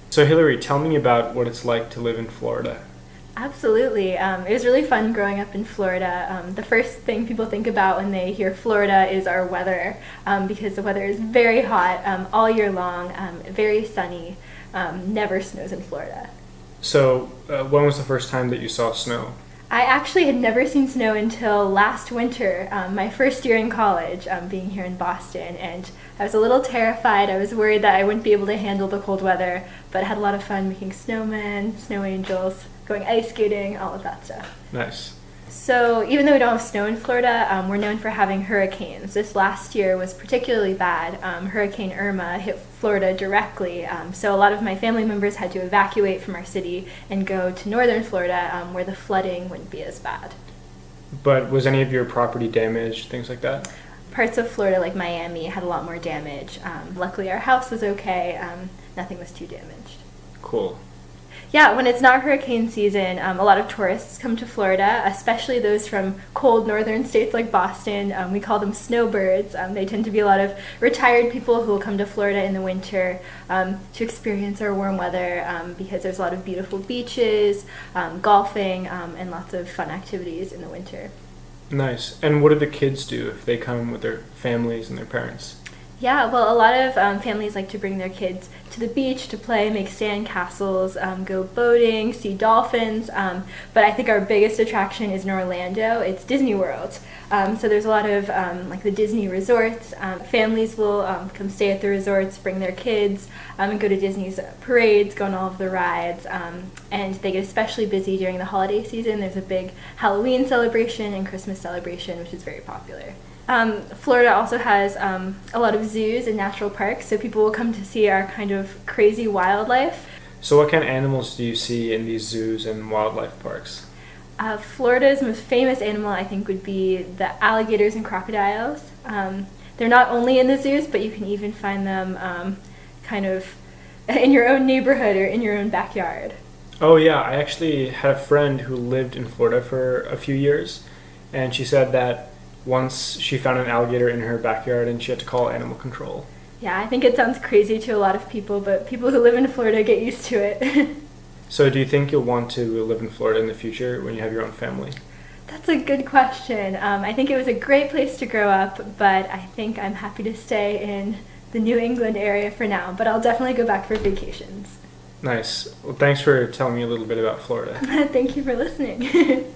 So, Hillary, tell me about what it's like to live in Florida. Absolutely. It was really fun growing up in Florida. The first thing people think about when they hear Florida is our weather, because the weather is very hot all year long, very sunny, never snows in Florida. So, when was the first time that you saw snow? I actually had never seen snow until last winter, my first year in college, being here in Boston, and I was a little terrified. I was worried that I wouldn't be able to handle the cold weather, but I had a lot of fun making snowmen, snow angels, going ice skating, all of that stuff. Nice. So even though we don't have snow in Florida, we're known for having hurricanes. This last year was particularly bad. Hurricane Irma hit Florida directly, so a lot of my family members had to evacuate from our city and go to northern Florida, where the flooding wouldn't be as bad. But was any of your property damaged, things like that? Parts of Florida, like Miami, had a lot more damage. Luckily, our house was okay. Nothing was too damaged. Cool. Yeah, when it's not hurricane season, a lot of tourists come to Florida, especially those from cold northern states like Boston. We call them snowbirds. They tend to be a lot of retired people who will come to Florida in the winter to experience our warm weather, because there's a lot of beautiful beaches, golfing, and lots of fun activities in the winter. Nice. And what do the kids do if they come with their families and their parents? Yeah, well, a lot of families like to bring their kids to the beach to play, make sand castles, go boating, see dolphins. But I think our biggest attraction is in Orlando. It's Disney World. So there's a lot of like the Disney resorts. Families will come stay at the resorts, bring their kids, and go to Disney's parades, go on all of the rides. And they get especially busy during the holiday season. There's a big Halloween celebration and Christmas celebration, which is very popular. Florida also has a lot of zoos and natural parks, so people will come to see our kind of crazy wildlife. So, what kind of animals do you see in these zoos and wildlife parks? Florida's most famous animal, I think, would be the alligators and crocodiles. They're not only in the zoos, but you can even find them kind of in your own neighborhood or in your own backyard. Oh, yeah. I actually had a friend who lived in Florida for a few years, and she said that once she found an alligator in her backyard and she had to call animal control. Yeah, I think it sounds crazy to a lot of people, but people who live in Florida get used to it. So, do you think you'll want to live in Florida in the future when you have your own family? That's a good question. I think it was a great place to grow up, but I think I'm happy to stay in the New England area for now, but I'll definitely go back for vacations. Nice. Well, thanks for telling me a little bit about Florida. Thank you for listening.